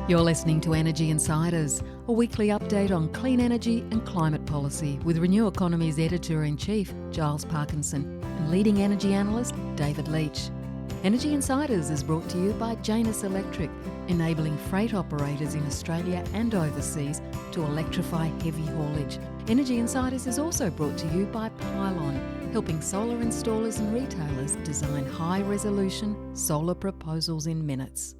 You're listening to Energy Insiders, a weekly update on clean energy and climate policy with Renew Economy's Editor-in-Chief, Giles Parkinson, and leading energy analyst, David Leach. Energy Insiders is brought to you by Janus Electric, enabling freight operators in Australia and overseas to electrify heavy haulage. Energy Insiders is also brought to you by Pylon, helping solar installers and retailers design high-resolution solar proposals in minutes.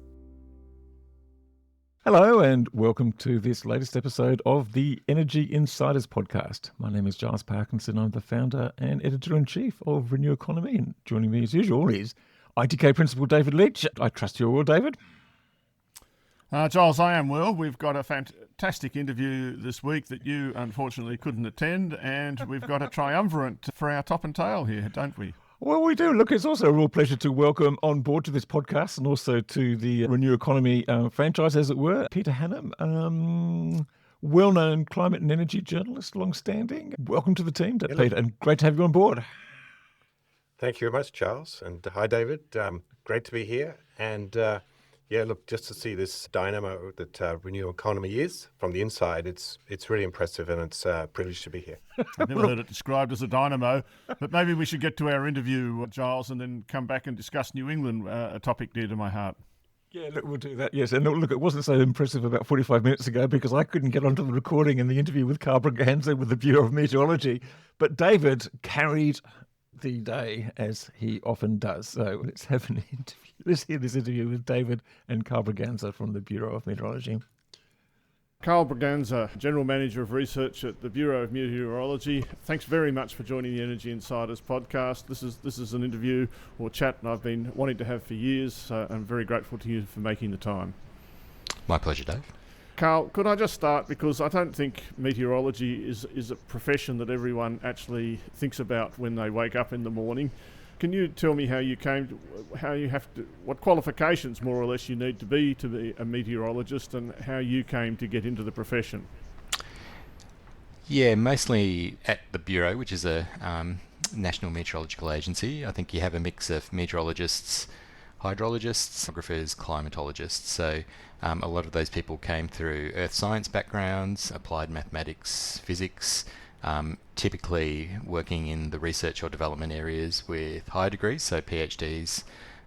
Hello and welcome to this latest episode of the Energy Insiders podcast. My name is Giles Parkinson. I'm the founder and editor-in-chief of Renew Economy, and joining me as usual is ITK Principal David Leach. I trust you're well, David. Giles, I am well. We've got a fantastic interview this week that you unfortunately couldn't attend, and we've got a triumvirate for our top and tail here, don't we? Well, we do. Look, it's also a real pleasure to welcome on board to this podcast and also to the Renew Economy franchise, as it were, Peter Hannam, well-known climate and energy journalist, long-standing. Welcome to the team, Peter, and great to have you on board. Thank you very much, Charles. And hi, David. Great to be here. And look, just to see this dynamo that Renew Economy is from the inside, it's really impressive, and it's a privilege to be here. I've never heard it described as a dynamo, but maybe we should get to our interview, Giles, and then come back and discuss New England, a topic dear to my heart. Yeah, look, we'll do that, yes. And look, it wasn't so impressive about 45 minutes ago because I couldn't get onto the recording and the interview with Karl Braganza with the Bureau of Meteorology. But David carried the day, as he often does. So let's have an interview. Let's hear this interview with David and Karl Braganza from the Bureau of Meteorology. Karl Braganza, General Manager of Research at the Bureau of Meteorology. Thanks very much for joining the Energy Insiders podcast. This is an interview or chat I've been wanting to have for years, so I'm very grateful to you for making the time. My pleasure, Dave. Karl, could I just start, because I don't think meteorology is a profession that everyone actually thinks about when they wake up in the morning. Can you tell me what qualifications more or less you need to be a meteorologist, and how you came to get into the profession? Yeah, mostly at the Bureau, which is a national meteorological agency. I think you have a mix of meteorologists, hydrologists, geographers, climatologists. So a lot of those people came through earth science backgrounds, applied mathematics, physics, typically working in the research or development areas with higher degrees, so PhDs.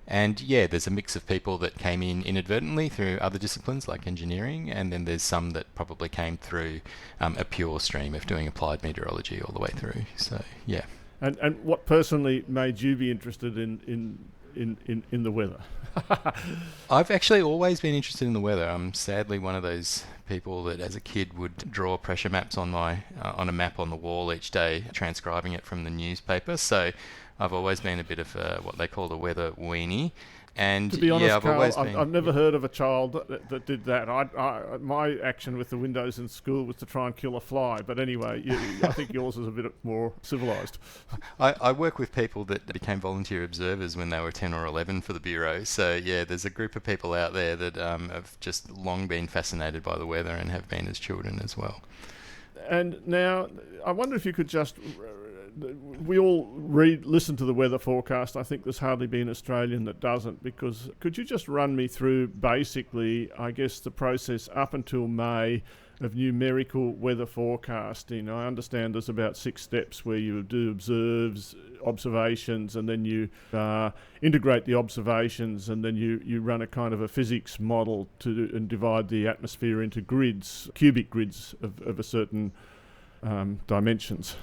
And yeah, there's a mix of people that came in inadvertently through other disciplines like engineering, and then there's some that probably came through a pure stream of doing applied meteorology all the way through. So yeah. And what personally made you be interested in the weather? I've actually always been interested in the weather. I'm sadly one of those people that as a kid would draw pressure maps on a map on the wall each day, transcribing it from the newspaper. So I've always been a bit of what they call the weather weenie. And to be honest, Karl, I've never heard of a child that did that. My action with the windows in school was to try and kill a fly. But anyway, I think yours is a bit more civilised. I work with people that became volunteer observers when they were 10 or 11 for the Bureau. So yeah, there's a group of people out there that have just long been fascinated by the weather and have been as children as well. And now, I wonder if you could just... We all listen to the weather forecast. I think there's hardly been an Australian that doesn't, because could you just run me through basically, I guess, the process up until May of numerical weather forecasting? I understand there's about 6 steps where you do observations, and then you integrate the observations, and then you run a kind of a physics model and divide the atmosphere into grids, cubic grids of a certain dimensions.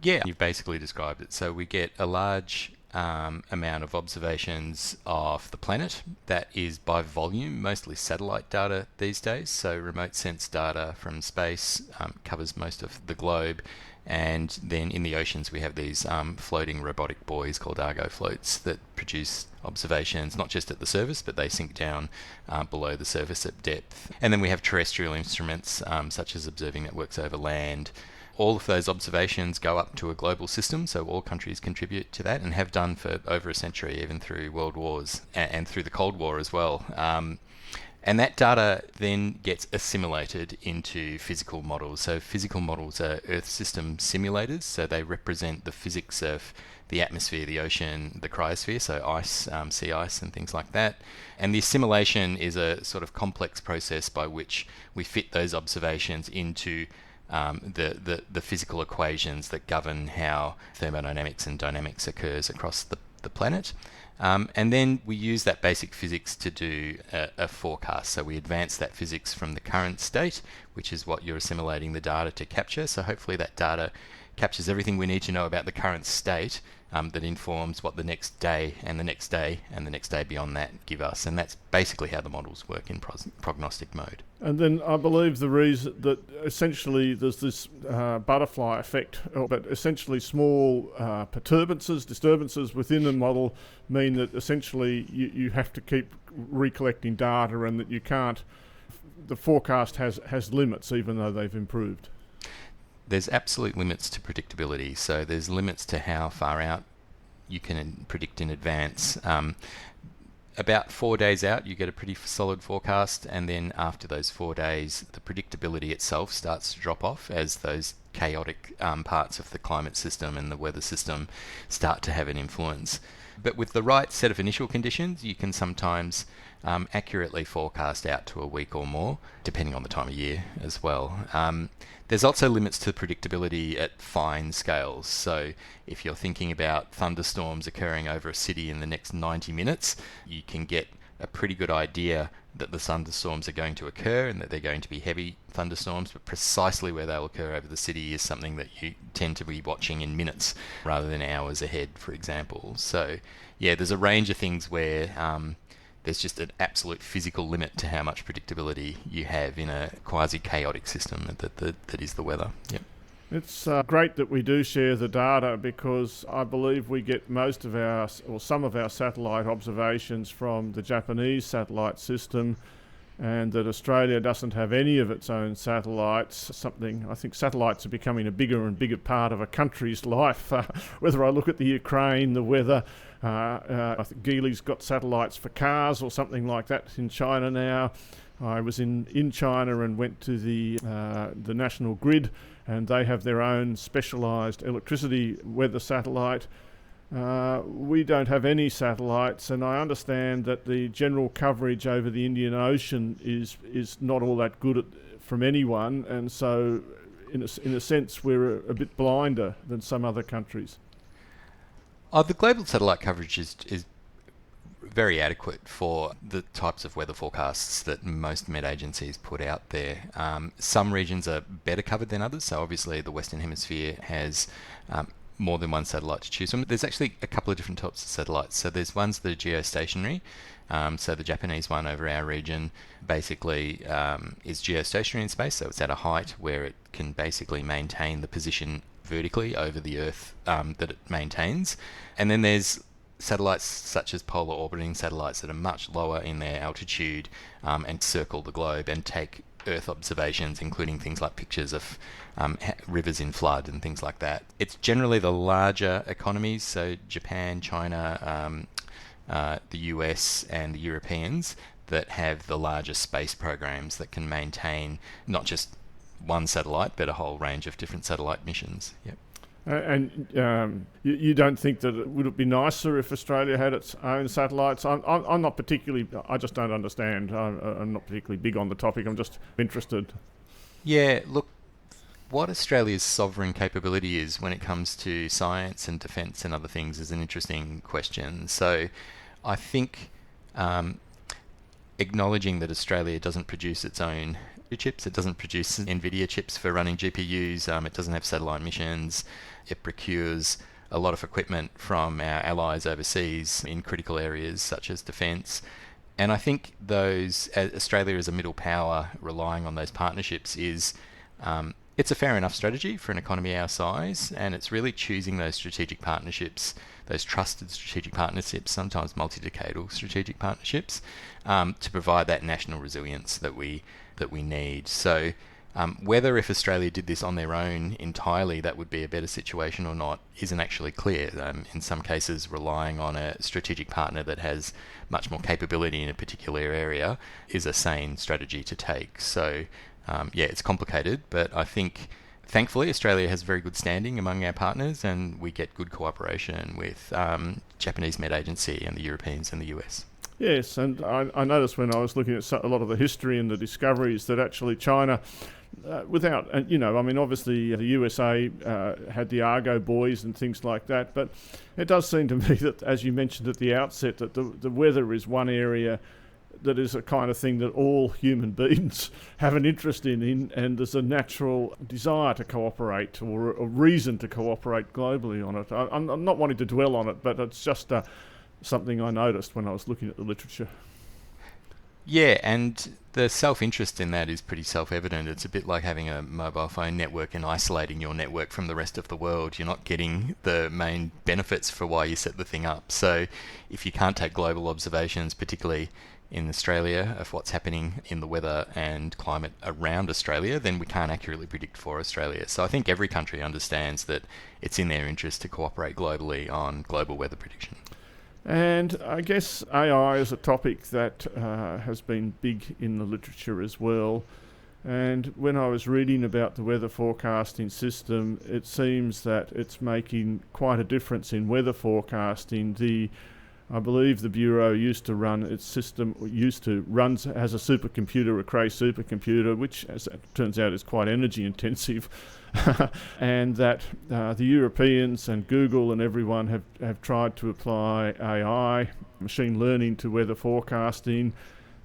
Yeah, you've basically described it. So we get a large amount of observations of the planet that is by volume, mostly satellite data these days. So remote sense data from space covers most of the globe. And then in the oceans, we have these floating robotic buoys called Argo floats that produce observations, not just at the surface, but they sink down below the surface at depth. And then we have terrestrial instruments, such as observing networks over land. All of those observations go up to a global system, so all countries contribute to that and have done for over a century, even through world wars and through the Cold War as well. And that data then gets assimilated into physical models. So physical models are Earth system simulators, so they represent the physics of the atmosphere, the ocean, the cryosphere, so ice, sea ice and things like that. And the assimilation is a sort of complex process by which we fit those observations into the physical equations that govern how thermodynamics and dynamics occurs across the planet. And then we use that basic physics to do a forecast. So we advance that physics from the current state, which is what you're assimilating the data to capture. So hopefully that data captures everything we need to know about the current state, that informs what the next day and the next day and the next day beyond that give us. And that's basically how the models work in prognostic mode. And then I believe the reason that essentially there's this butterfly effect, but essentially small disturbances within the model mean that essentially you have to keep recollecting data, and that you can't, the forecast has limits even though they've improved. There's absolute limits to predictability. So there's limits to how far out you can predict in advance. About 4 days out, you get a pretty solid forecast, and then after those 4 days, the predictability itself starts to drop off as those chaotic parts of the climate system and the weather system start to have an influence. But with the right set of initial conditions, you can sometimes accurately forecast out to a week or more, depending on the time of year as well. There's also limits to predictability at fine scales. So if you're thinking about thunderstorms occurring over a city in the next 90 minutes, you can get a pretty good idea that the thunderstorms are going to occur and that they're going to be heavy thunderstorms, but precisely where they'll occur over the city is something that you tend to be watching in minutes rather than hours ahead, for example. So yeah, there's a range of things where there's just an absolute physical limit to how much predictability you have in a quasi-chaotic system that is the weather. Yep. It's great that we do share the data, because I believe we get most of our, or some of our satellite observations from the Japanese satellite system, and that Australia doesn't have any of its own satellites. I think satellites are becoming a bigger and bigger part of a country's life. Whether I look at the Ukraine, the weather, I think Geely's got satellites for cars or something like that in China now. I was in China and went to the national grid, and they have their own specialised electricity weather satellite. We don't have any satellites, and I understand that the general coverage over the Indian Ocean is not all that good from anyone, and so in a sense we're a bit blinder than some other countries. The global satellite coverage is very adequate for the types of weather forecasts that most met agencies put out there. Some regions are better covered than others, so obviously the Western Hemisphere has more than one satellite to choose from. There's actually a couple of different types of satellites. So there's ones that are geostationary. So the Japanese one over our region basically is geostationary in space, so it's at a height where it can basically maintain the position vertically over the Earth that it maintains. And then there's satellites such as polar orbiting satellites that are much lower in their altitude and circle the globe and take Earth observations, including things like pictures of rivers in flood and things like that. It's generally the larger economies, so Japan, China, the US and the Europeans, that have the larger space programs that can maintain not just one satellite but a whole range of different satellite missions. Yep. And you don't think that would it be nicer if Australia had its own satellites? I'm not particularly. I just don't understand. I'm not particularly big on the topic. I'm just interested. Yeah, look, what Australia's sovereign capability is when it comes to science and defence and other things is an interesting question. So, I think acknowledging that Australia doesn't produce its own chips, it doesn't produce NVIDIA chips for running GPUs, it doesn't have satellite missions, it procures a lot of equipment from our allies overseas in critical areas such as defence. And I think Australia as a middle power relying on those partnerships is it's a fair enough strategy for an economy our size, and it's really choosing those strategic partnerships, those trusted strategic partnerships, sometimes multi-decadal strategic partnerships, to provide that national resilience that we need. So Whether if Australia did this on their own entirely, that would be a better situation or not, isn't actually clear. In some cases, relying on a strategic partner that has much more capability in a particular area is a sane strategy to take. So, it's complicated, but I think thankfully Australia has very good standing among our partners, and we get good cooperation with Japanese Med Agency and the Europeans and the US. Yes, and I noticed when I was looking at a lot of the history and the discoveries that actually China, obviously the USA had the Argo buoys and things like that, but it does seem to me that, as you mentioned at the outset, that the weather is one area that is a kind of thing that all human beings have an interest in, and there's a natural desire to cooperate or a reason to cooperate globally on it. I'm not wanting to dwell on it, but it's just something I noticed when I was looking at the literature. Yeah, and the self-interest in that is pretty self-evident. It's a bit like having a mobile phone network and isolating your network from the rest of the world. You're not getting the main benefits for why you set the thing up. So if you can't take global observations, particularly in Australia, of what's happening in the weather and climate around Australia, then we can't accurately predict for Australia. So I think every country understands that it's in their interest to cooperate globally on global weather prediction. And I guess AI is a topic that has been big in the literature as well. And when I was reading about the weather forecasting system, it seems that it's making quite a difference in weather forecasting. I believe the Bureau used to run its system, has a supercomputer, a Cray supercomputer, which, as it turns out, is quite energy intensive. And that the Europeans and Google and everyone have tried to apply AI, machine learning, to weather forecasting.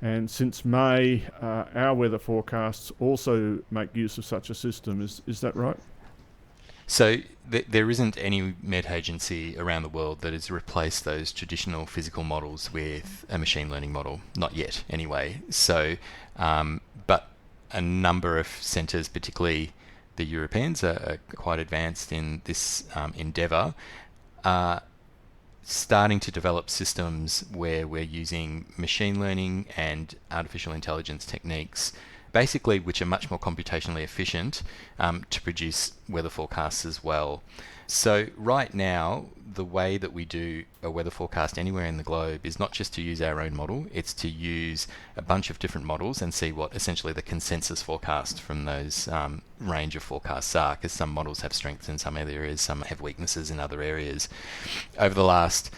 And since May, our weather forecasts also make use of such a system. Is that right? So there isn't any Met agency around the world that has replaced those traditional physical models with a machine learning model. Not yet, anyway. So, but a number of centres, particularly the Europeans, are quite advanced in this endeavour, are starting to develop systems where we're using machine learning and artificial intelligence techniques, basically, which are much more computationally efficient to produce weather forecasts as well. So right now, the way that we do a weather forecast anywhere in the globe is not just to use our own model, it's to use a bunch of different models and see what essentially the consensus forecast from those range of forecasts are, because some models have strengths in some areas, some have weaknesses in other areas. Over the last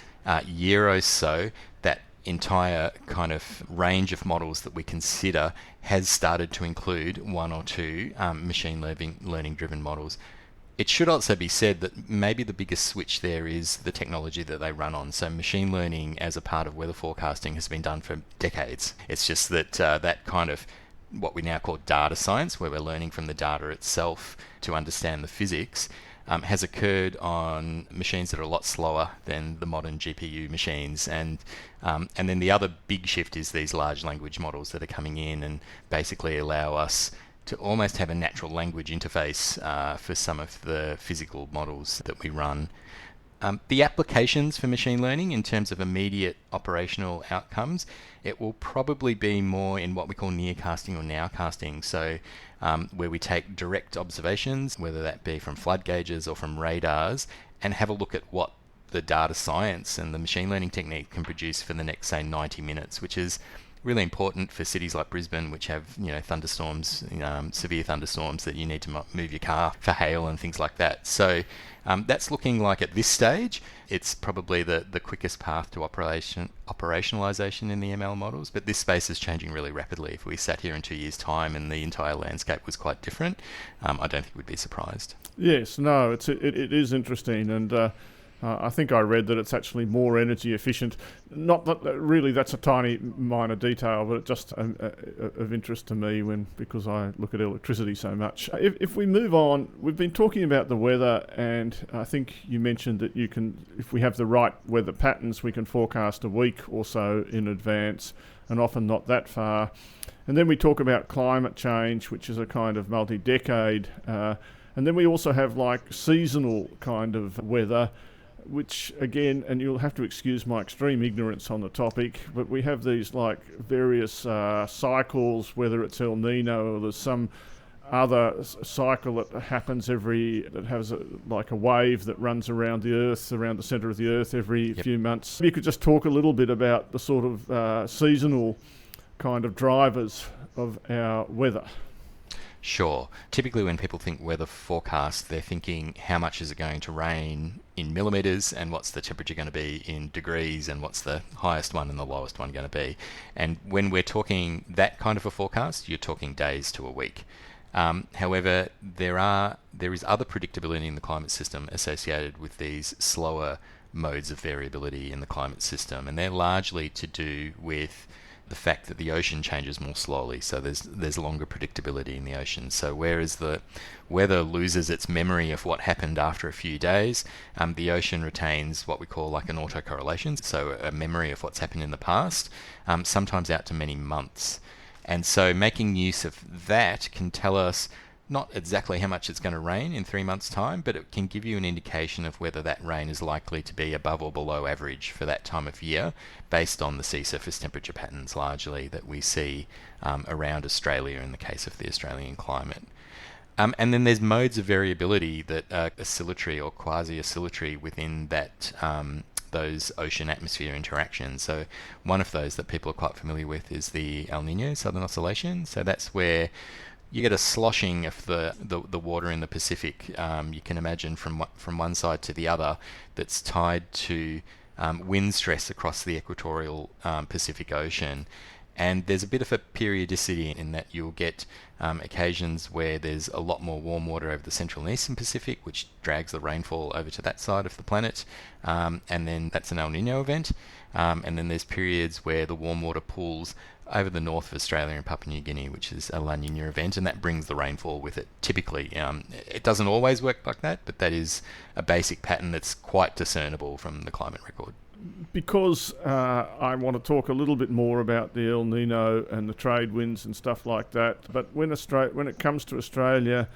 year or so, that entire kind of range of models that we consider has started to include one or two machine learning driven models. It should also be said that maybe the biggest switch there is the technology that they run on. So machine learning as a part of weather forecasting has been done for decades. It's just that that kind of what we now call data science, where we're learning from the data itself to understand the physics, has occurred on machines that are a lot slower than the modern GPU machines. And then the other big shift is these large language models that are coming in and basically allow us to almost have a natural language interface for some of the physical models that we run. The applications for machine learning in terms of immediate operational outcomes, it will probably be more in what we call nearcasting or nowcasting. So where we take direct observations, whether that be from flood gauges or from radars, and have a look at what the data science and the machine learning technique can produce for the next, say, 90 minutes, which is really important for cities like Brisbane, which have thunderstorms, severe thunderstorms that you need to move your car for hail and things like that. So that's looking like at this stage it's probably the quickest path to operationalization in the ML models. But this space is changing really rapidly. If we sat here in 2 years' time and the entire landscape was quite different, I don't think we'd be surprised. Yes, no, it is interesting, and I think I read that it's actually more energy efficient. Not that really that's a tiny minor detail, but it's just of interest to me because I look at electricity so much. If we move on, we've been talking about the weather, and I think you mentioned that you can, if we have the right weather patterns, we can forecast a week or so in advance, and often not that far. And then we talk about climate change, which is a kind of multi-decade, and then we also have like seasonal kind of weather, which again, and you'll have to excuse my extreme ignorance on the topic, but we have these like various cycles, whether it's El Niño or there's some other cycle that happens that has like a wave that runs around the Earth, around the centre of the Earth every few months. You could just talk a little bit about the sort of seasonal kind of drivers of our weather. Sure. Typically when people think weather forecast, they're thinking how much is it going to rain in millimetres and what's the temperature going to be in degrees and what's the highest one and the lowest one going to be. And when we're talking that kind of a forecast, you're talking days to a week. However, there is other predictability in the climate system associated with these slower modes of variability in the climate system, and they're largely to do with the fact that the ocean changes more slowly, so there's longer predictability in the ocean. So whereas the weather loses its memory of what happened after a few days, the ocean retains what we call like an autocorrelation, so a memory of what's happened in the past, sometimes out to many months. And so making use of that can tell us not exactly how much it's going to rain in 3 months' time, but it can give you an indication of whether that rain is likely to be above or below average for that time of year, based on the sea surface temperature patterns largely that we see around Australia in the case of the Australian climate. And then there's modes of variability that are oscillatory or quasi-oscillatory within that those ocean-atmosphere interactions. So one of those that people are quite familiar with is the El Niño Southern Oscillation. So that's where you get a sloshing of the water in the Pacific. You can imagine from one side to the other that's tied to wind stress across the equatorial Pacific Ocean. And there's a bit of a periodicity in that you'll get occasions where there's a lot more warm water over the central and eastern Pacific, which drags the rainfall over to that side of the planet. And then that's an El Niño event. And then there's periods where the warm water pools over the north of Australia and Papua New Guinea, which is a La Niña event, and that brings the rainfall with it. Typically, it doesn't always work like that, but that is a basic pattern that's quite discernible from the climate record. Because I want to talk a little bit more about the El Nino and the trade winds and stuff like that, but when it comes to Australia,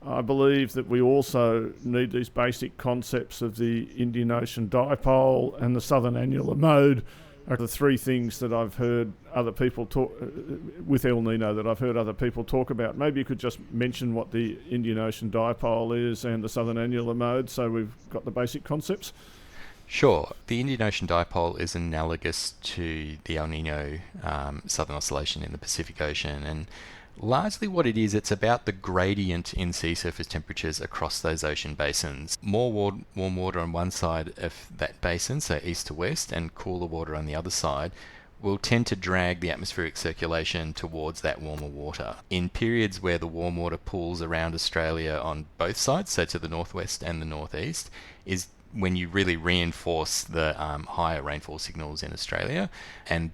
I believe that we also need these basic concepts of the Indian Ocean dipole and the southern annular mode are the three things that I've heard other people talk with El Nino that I've heard other people talk about. Maybe you could just mention what the Indian Ocean dipole is and the southern annular mode, so we've got the basic concepts. Sure. The Indian Ocean dipole is analogous to the El Niño Southern Oscillation in the Pacific Ocean, and largely what it is, it's about the gradient in sea surface temperatures across those ocean basins. More warm water on one side of that basin, so east to west, and cooler water on the other side, will tend to drag the atmospheric circulation towards that warmer water. In periods where the warm water pools around Australia on both sides, so to the northwest and the northeast, is when you really reinforce the higher rainfall signals in Australia. And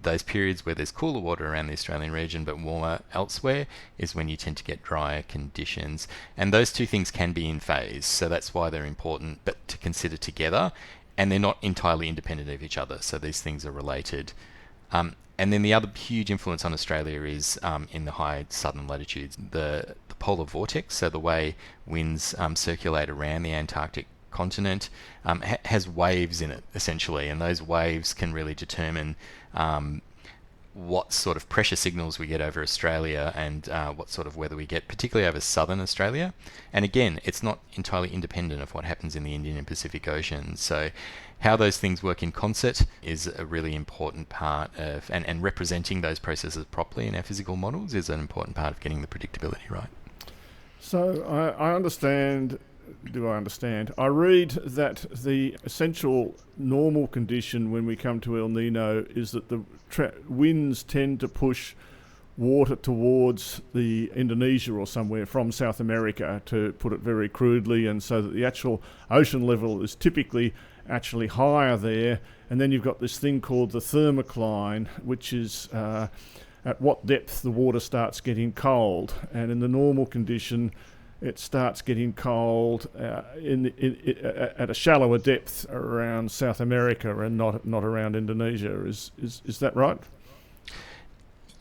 those periods where there's cooler water around the Australian region but warmer elsewhere is when you tend to get drier conditions. And those two things can be in phase, so that's why they're important but to consider together, and they're not entirely independent of each other, so these things are related. And then the other huge influence on Australia is in the high southern latitudes, the polar vortex, so the way winds circulate around the Antarctic continent has waves in it essentially, and those waves can really determine what sort of pressure signals we get over Australia and what sort of weather we get, particularly over southern Australia. And again, it's not entirely independent of what happens in the Indian and Pacific Oceans. So how those things work in concert is a really important part of, and representing those processes properly in our physical models is an important part of getting the predictability right. So I understand. Do I understand? I read that the essential normal condition when we come to El Nino is that the winds tend to push water towards the Indonesia or somewhere from South America, to put it very crudely, and so that the actual ocean level is typically actually higher there. And then you've got this thing called the thermocline, which is at what depth the water starts getting cold. And in the normal condition, it starts getting cold at a shallower depth around South America and not around Indonesia. Is that right?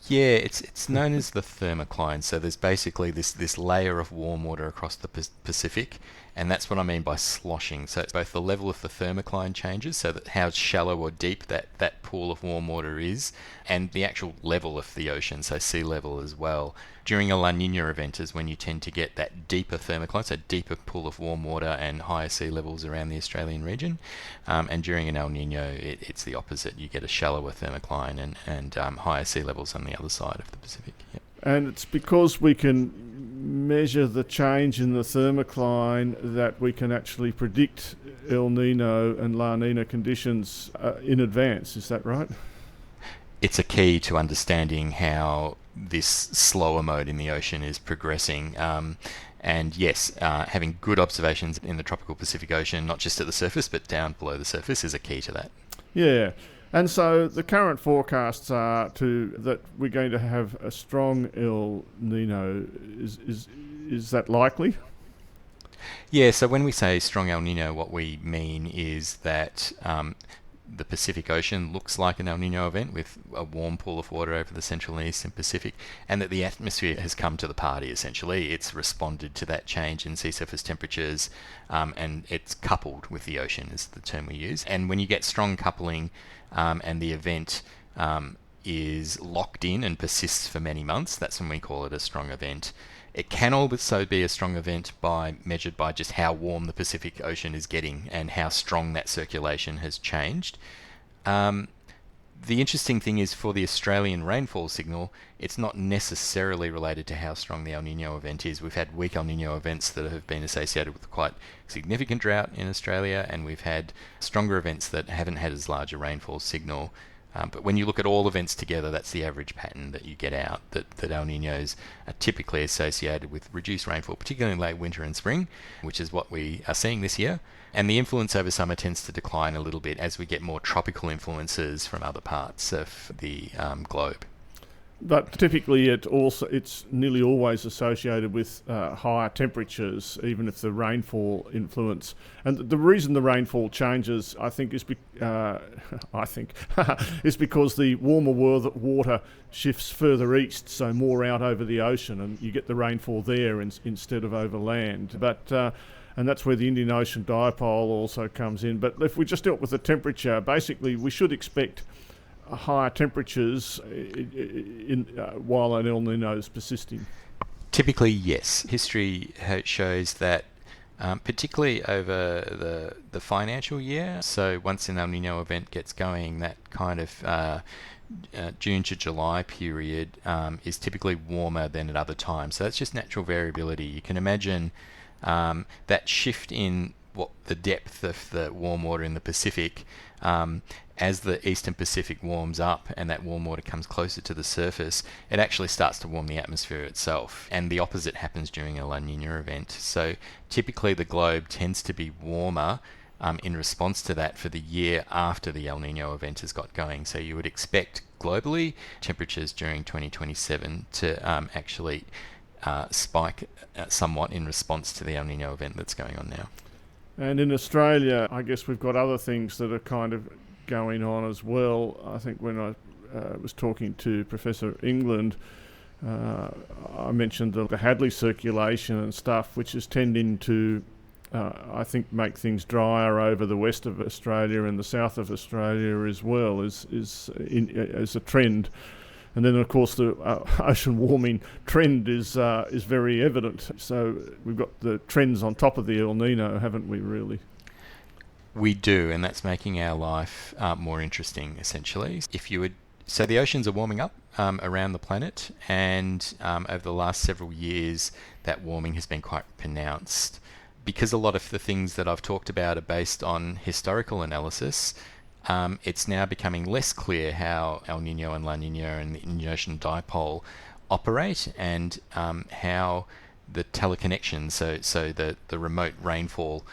Yeah, it's known as the thermocline. So there's basically this layer of warm water across the Pacific, And that's what I mean by sloshing. So it's both the level of the thermocline changes, so that how shallow or deep that pool of warm water is, and the actual level of the ocean, so sea level as well. During a La Niña event is when you tend to get that deeper thermocline, so deeper pool of warm water and higher sea levels around the Australian region. And during an El Niño, it's the opposite. You get a shallower thermocline and higher sea levels on the other side of the Pacific. Yep. And it's because we can measure the change in the thermocline that we can actually predict El Nino and La Nina conditions in advance. Is that right? It's a key to understanding how this slower mode in the ocean is progressing. And yes, having good observations in the tropical Pacific Ocean, not just at the surface, but down below the surface, is a key to that. Yeah. And so the current forecasts are that we're going to have a strong El Nino. Is that likely? Yeah, so when we say strong El Nino, what we mean is that the Pacific Ocean looks like an El Nino event with a warm pool of water over the central and eastern Pacific, and that the atmosphere has come to the party, essentially. It's responded to that change in sea surface temperatures, and it's coupled with the ocean is the term we use. And when you get strong coupling and the event is locked in and persists for many months, that's when we call it a strong event. It can also be a strong event measured by just how warm the Pacific Ocean is getting and how strong that circulation has changed. The interesting thing is for the Australian rainfall signal, it's not necessarily related to how strong the El Nino event is. We've had weak El Nino events that have been associated with quite significant drought in Australia, and we've had stronger events that haven't had as large a rainfall signal. But when you look at all events together, that's the average pattern that you get out, that El Niños are typically associated with reduced rainfall, particularly in late winter and spring, which is what we are seeing this year. And the influence over summer tends to decline a little bit as we get more tropical influences from other parts of the globe. But typically it's nearly always associated with higher temperatures, even if the rainfall influence. And the reason the rainfall changes, I think, is is because the warmer water shifts further east, so more out over the ocean, and you get the rainfall there instead of over land. But and that's where the Indian Ocean dipole also comes in. But if we just dealt with the temperature, basically we should expect higher temperatures while an El Nino is persisting. Typically, yes. History shows that particularly over the financial year, so once an El Nino event gets going, that kind of June to July period is typically warmer than at other times. So that's just natural variability. You can imagine that shift in the depth of the warm water in the Pacific, as the eastern Pacific warms up and that warm water comes closer to the surface, it actually starts to warm the atmosphere itself. And the opposite happens during a La Niña event. So typically the globe tends to be warmer in response to that for the year after the El Nino event has got going. So you would expect globally temperatures during 2027 to actually spike somewhat in response to the El Nino event that's going on now. And in Australia, I guess we've got other things that are kind of going on as well. I think when I was talking to Professor England, I mentioned the Hadley circulation and stuff, which is tending to, I think, make things drier over the west of Australia and the south of Australia as well, as a trend. And then, of course, the ocean warming trend is very evident. So we've got the trends on top of the El Nino, haven't we, really? We do, and that's making our life more interesting, essentially. So the oceans are warming up around the planet, and over the last several years, that warming has been quite pronounced. Because a lot of the things that I've talked about are based on historical analysis, it's now becoming less clear how El Nino and La Nina and the Indian Ocean dipole operate, and how the teleconnections, so the remote rainfall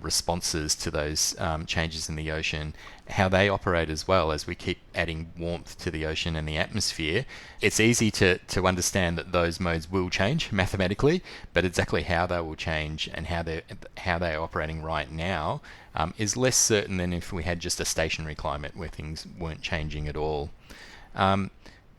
responses to those changes in the ocean, how they operate as well. As we keep adding warmth to the ocean and the atmosphere, it's easy to understand that those modes will change mathematically, but exactly how they will change and how they're operating right now is less certain than if we had just a stationary climate where things weren't changing at all.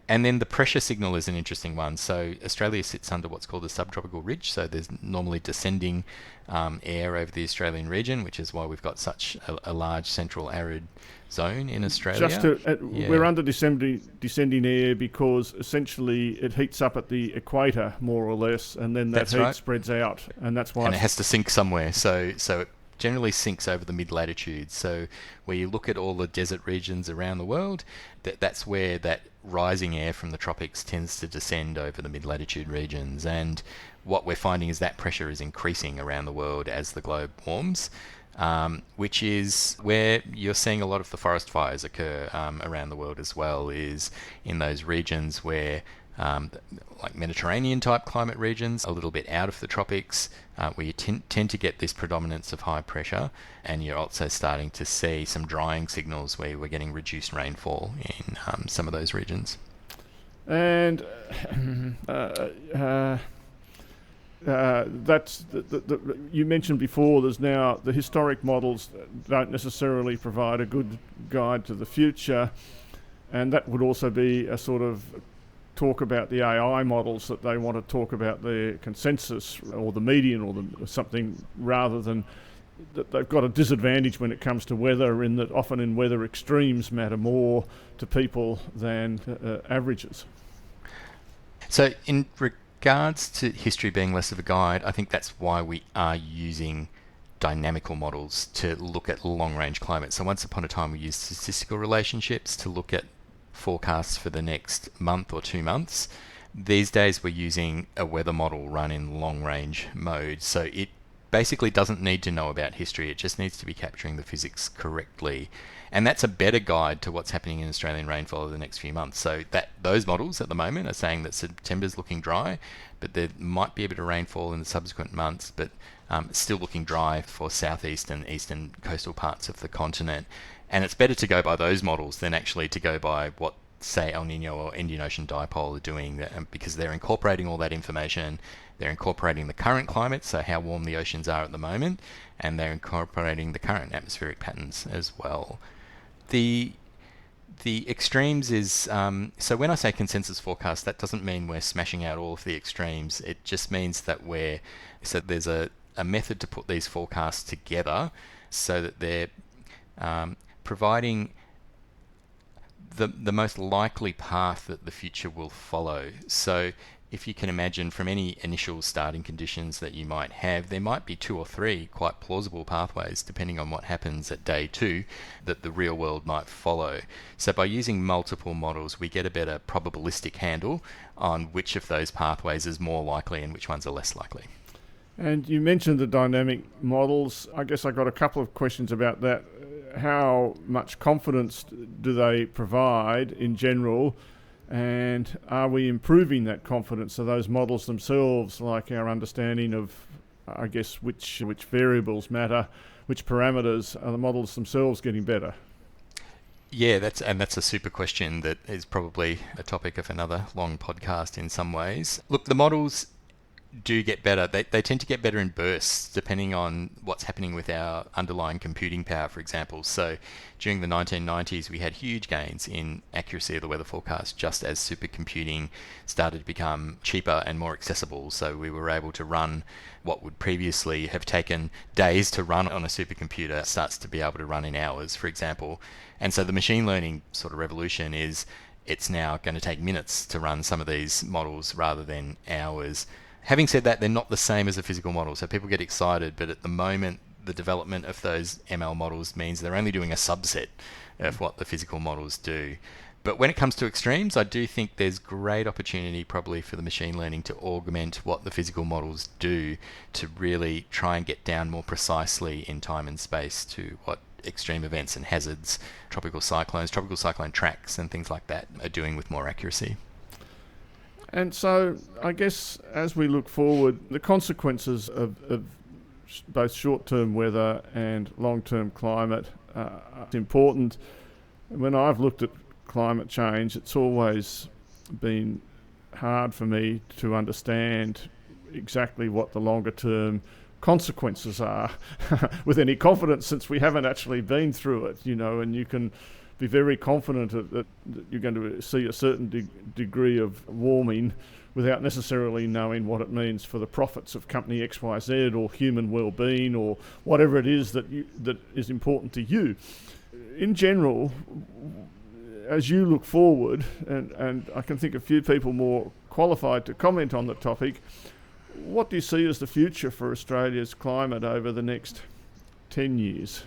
And then the pressure signal is an interesting one. So Australia sits under what's called a subtropical ridge. So there's normally descending air over the Australian region, which is why we've got such a large central arid zone in Australia. We're under descending air because essentially it heats up at the equator, more or less, and then that heat spreads out. And that's why... And it has to sink somewhere. So it generally sinks over the mid-latitudes. So where you look at all the desert regions around the world, that's where that rising air from the tropics tends to descend over the mid-latitude regions. And what we're finding is that pressure is increasing around the world as the globe warms, which is where you're seeing a lot of the forest fires occur around the world as well, is in those regions where like Mediterranean type climate regions, a little bit out of the tropics, where you tend to get this predominance of high pressure, and you're also starting to see some drying signals where we're getting reduced rainfall in some of those regions. And that's you mentioned before, there's now the historic models don't necessarily provide a good guide to the future, and that would also be a sort of talk about the AI models, that they want to talk about the consensus or the median or something, rather than that they've got a disadvantage when it comes to weather, in that often in weather extremes matter more to people than averages. So in regards to history being less of a guide, I think that's why we are using dynamical models to look at long-range climate. So once upon a time we used statistical relationships to look at forecasts for the next month or 2 months. These days we're using a weather model run in long-range mode, so it basically doesn't need to know about history, it just needs to be capturing the physics correctly. And that's a better guide to what's happening in Australian rainfall over the next few months. So that those models at the moment are saying that September's looking dry, but there might be a bit of rainfall in the subsequent months, but still looking dry for southeast and eastern coastal parts of the continent. And it's better to go by those models than actually to go by what, say, El Niño or Indian Ocean Dipole are doing, because they're incorporating all that information. They're incorporating the current climate, so how warm the oceans are at the moment, and they're incorporating the current atmospheric patterns as well. The extremes is, so when I say consensus forecast, that doesn't mean we're smashing out all of the extremes. It just means that there's a method to put these forecasts together so that they're providing the most likely path that the future will follow. So if you can imagine from any initial starting conditions that you might have, there might be 2 or 3 quite plausible pathways, depending on what happens at day 2, that the real world might follow. So by using multiple models, we get a better probabilistic handle on which of those pathways is more likely and which ones are less likely. And you mentioned the dynamic models. I guess I got a couple of questions about that. How much confidence do they provide in general? And are we improving that confidence? So those models themselves, like our understanding of, I guess, which variables matter, which parameters, are the models themselves getting better? Yeah, that's a super question that is probably a topic of another long podcast in some ways. Look, the models do get better. They tend to get better in bursts depending on what's happening with our underlying computing power, for example. So during the 1990s, we had huge gains in accuracy of the weather forecast just as supercomputing started to become cheaper and more accessible. So we were able to run what would previously have taken days to run on a supercomputer starts to be able to run in hours, for example. And so the machine learning sort of revolution is it's now going to take minutes to run some of these models rather than hours. Having said that, they're not the same as a physical model, so people get excited, but at the moment, the development of those ML models means they're only doing a subset of what the physical models do. But when it comes to extremes, I do think there's great opportunity probably for the machine learning to augment what the physical models do to really try and get down more precisely in time and space to what extreme events and hazards, tropical cyclones, tropical cyclone tracks and things like that are doing with more accuracy. And so I guess as we look forward, the consequences of both short-term weather and long-term climate are important. When I've looked at climate change, it's always been hard for me to understand exactly what the longer-term consequences are with any confidence, since we haven't actually been through it, and you can be very confident that you're going to see a certain degree of warming without necessarily knowing what it means for the profits of company XYZ or human well-being or whatever it is that is important to you. In general, as you look forward, and I can think of few people more qualified to comment on the topic, what do you see as the future for Australia's climate over the next 10 years?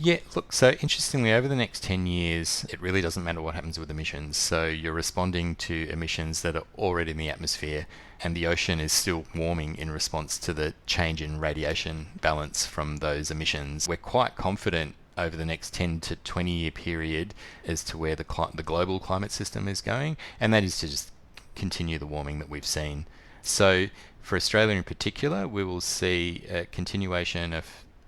Yeah, look, so interestingly, over the next 10 years, it really doesn't matter what happens with emissions. So you're responding to emissions that are already in the atmosphere, and the ocean is still warming in response to the change in radiation balance from those emissions. We're quite confident over the next 10 to 20 year period as to where the global climate system is going, and that is to just continue the warming that we've seen. So for Australia in particular, we will see a continuation of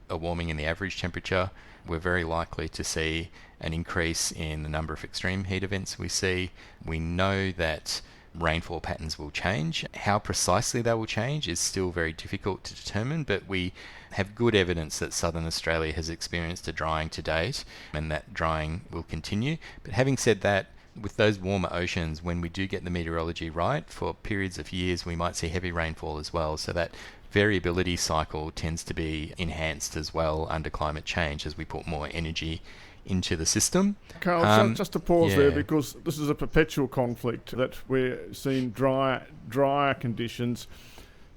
a warming in the average temperature. We're very likely to see an increase in the number of extreme heat events we see. We know that rainfall patterns will change. How precisely they will change is still very difficult to determine, but we have good evidence that southern Australia has experienced a drying to date, and that drying will continue. But having said that, with those warmer oceans, when we do get the meteorology right, for periods of years we might see heavy rainfall as well. So that variability cycle tends to be enhanced as well under climate change as we put more energy into the system. Karl, just to pause there, because this is a perpetual conflict that we're seeing drier conditions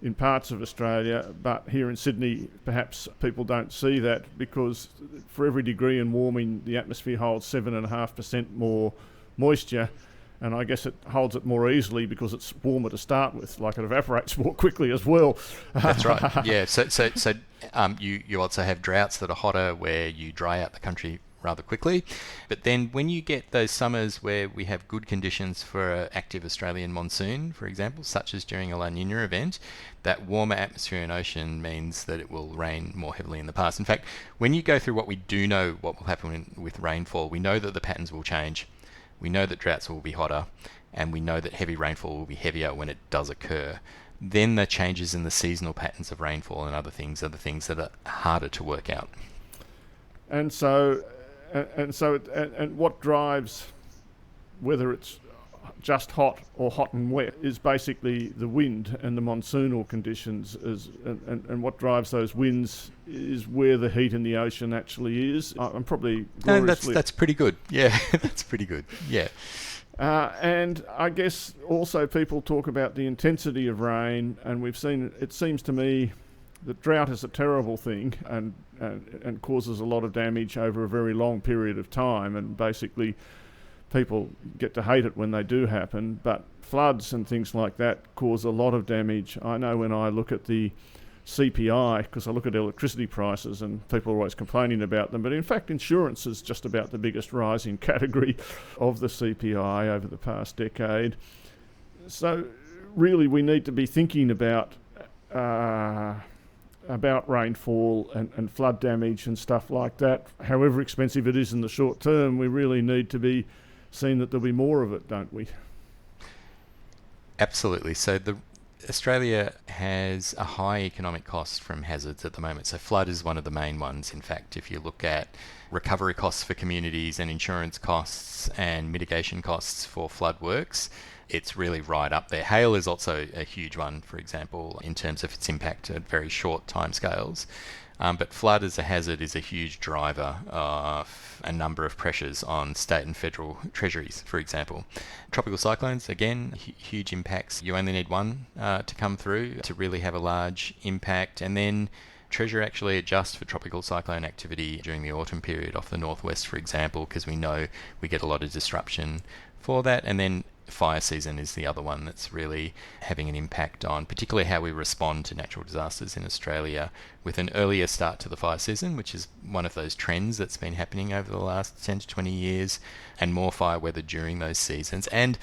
in parts of Australia, but here in Sydney perhaps people don't see that, because for every degree in warming the atmosphere holds 7.5% more moisture, and I guess it holds it more easily because it's warmer to start with, like it evaporates more quickly as well. That's right. Yeah. So you also have droughts that are hotter where you dry out the country rather quickly. But then when you get those summers where we have good conditions for an active Australian monsoon, for example, such as during a La Niña event, that warmer atmosphere and ocean means that it will rain more heavily in the past. In fact, when you go through what we do know what will happen with rainfall, we know that the patterns will change. We know that droughts will be hotter, and we know that heavy rainfall will be heavier when it does occur. Then the changes in the seasonal patterns of rainfall and other things are the things that are harder to work out. And what drives whether it's just hot or hot and wet is basically the wind and the monsoonal conditions, and what drives those winds is where the heat in the ocean actually is. I'm probably gloriously... that's pretty good. Yeah, that's pretty good. Yeah. And I guess also people talk about the intensity of rain, and we've seen, it seems to me that drought is a terrible thing and causes a lot of damage over a very long period of time, and basically people get to hate it when they do happen, but floods and things like that cause a lot of damage. I know when I look at the CPI, because I look at electricity prices and people are always complaining about them, but in fact insurance is just about the biggest rising category of the CPI over the past decade. So really we need to be thinking about rainfall and flood damage and stuff like that. However expensive it is in the short term, we really need to be seeing that there'll be more of it, don't we? Absolutely. So Australia has a high economic cost from hazards at the moment. So flood is one of the main ones. In fact, if you look at recovery costs for communities and insurance costs and mitigation costs for flood works, it's really right up there. Hail is also a huge one, for example, in terms of its impact at very short timescales. But flood as a hazard is a huge driver of a number of pressures on state and federal treasuries, for example. Tropical cyclones, again, huge impacts. You only need one to come through to really have a large impact. And then Treasury actually adjusts for tropical cyclone activity during the autumn period off the northwest, for example, because we know we get a lot of disruption for that. And then fire season is the other one that's really having an impact on particularly how we respond to natural disasters in Australia, with an earlier start to the fire season, which is one of those trends that's been happening over the last 10 to 20 years, and more fire weather during those seasons, and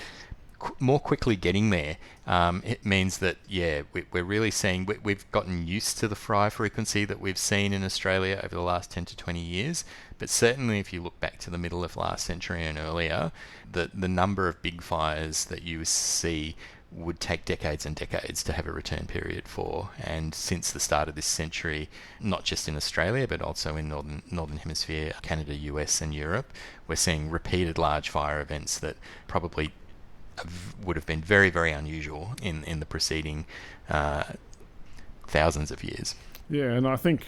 more quickly getting there. It means that, we're really seeing, we've gotten used to the fire frequency that we've seen in Australia over the last 10 to 20 years. But certainly if you look back to the middle of last century and earlier, the number of big fires that you see would take decades and decades to have a return period for. And since the start of this century, not just in Australia, but also in Northern Hemisphere, Canada, US and Europe, we're seeing repeated large fire events that probably would have been very, very unusual in the preceding thousands of years. Yeah, and I think,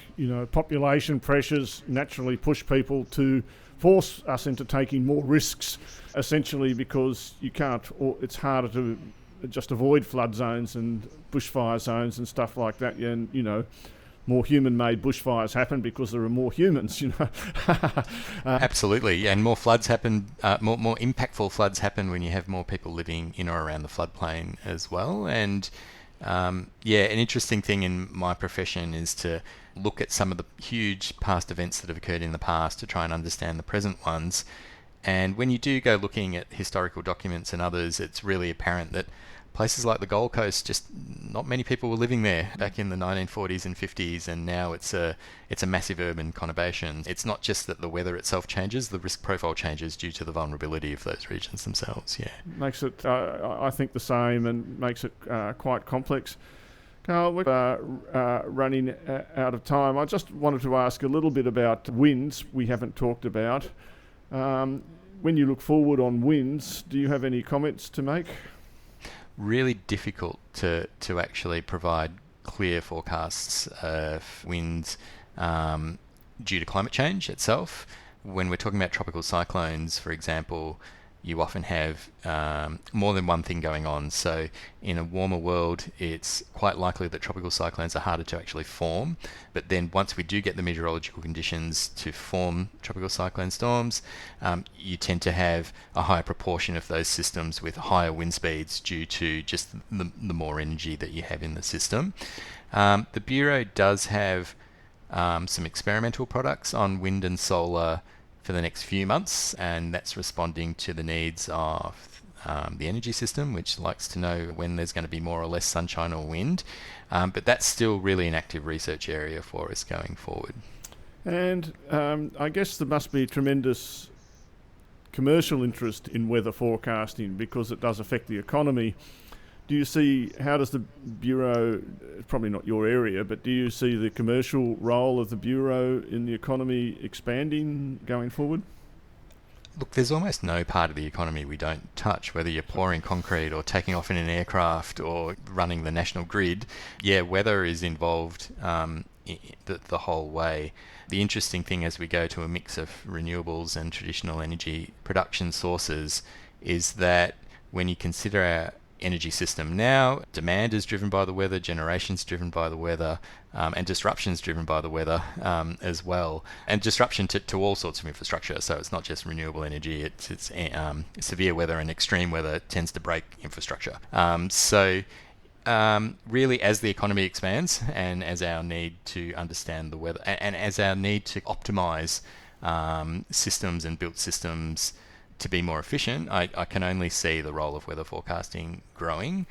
population pressures naturally push people to force us into taking more risks, essentially because you can't, or it's harder to just avoid flood zones and bushfire zones and stuff like that. And, more human-made bushfires happen because there are more humans, Absolutely, and more floods happen, more impactful floods happen when you have more people living in or around the floodplain as well. And an interesting thing in my profession is to look at some of the huge past events that have occurred in the past to try and understand the present ones. And when you do go looking at historical documents and others, it's really apparent that places like the Gold Coast, just not many people were living there back in the 1940s and 50s, and now it's a massive urban conurbation. It's not just that the weather itself changes, the risk profile changes due to the vulnerability of those regions themselves. Yeah, makes it, I think, the same, and makes it quite complex. Karl, we're running out of time. I just wanted to ask a little bit about winds we haven't talked about. When you look forward on winds, do you have any comments to make? Really difficult to actually provide clear forecasts of winds due to climate change itself. When we're talking about tropical cyclones, for example, you often have more than one thing going on. So in a warmer world, it's quite likely that tropical cyclones are harder to actually form. But then once we do get the meteorological conditions to form tropical cyclone storms, you tend to have a higher proportion of those systems with higher wind speeds due to just the more energy that you have in the system. The Bureau does have some experimental products on wind and solar for the next few months, and that's responding to the needs of the energy system, which likes to know when there's going to be more or less sunshine or wind. But that's still really an active research area for us going forward. And I guess there must be tremendous commercial interest in weather forecasting because it does affect the economy. Do you see, how does the Bureau, probably not your area, but do you see the commercial role of the Bureau in the economy expanding going forward? Look, there's almost no part of the economy we don't touch, whether you're pouring concrete or taking off in an aircraft or running the national grid. Yeah, weather is involved the whole way. The interesting thing as we go to a mix of renewables and traditional energy production sources is that when you consider our energy system now, demand is driven by the weather, generation's driven by the weather, and disruption's driven by the weather as well. And disruption to all sorts of infrastructure. So it's not just renewable energy, it's severe weather and extreme weather tends to break infrastructure. Really, as the economy expands and as our need to understand the weather and as our need to optimize systems and built systems to be more efficient, I can only see the role of weather forecasting growing.